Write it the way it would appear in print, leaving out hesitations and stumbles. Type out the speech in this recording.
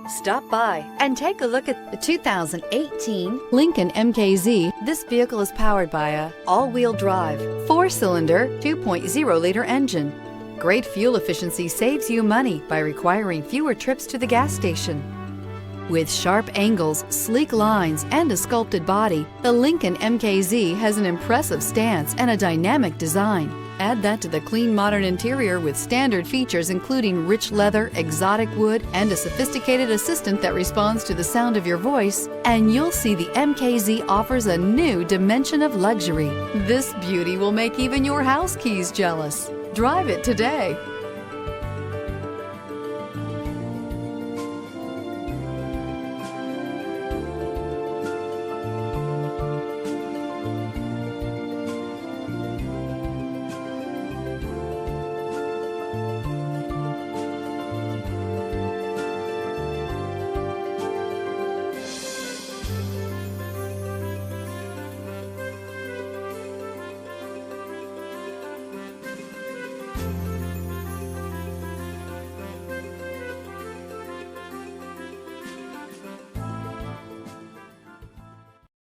Stop by and take a look at the 2018 Lincoln MKZ. This vehicle is powered by a all-wheel drive, 4-cylinder, 2.0-liter engine. Great fuel efficiency saves you money by requiring fewer trips to the gas station. With sharp angles, sleek lines, and a sculpted body, the Lincoln MKZ has an impressive stance and a dynamic design. Add that to the clean modern interior with standard features including rich leather, exotic wood, and a sophisticated assistant that responds to the sound of your voice, and you'll see the MKZ offers a new dimension of luxury. This beauty will make even your house keys jealous. Drive it today.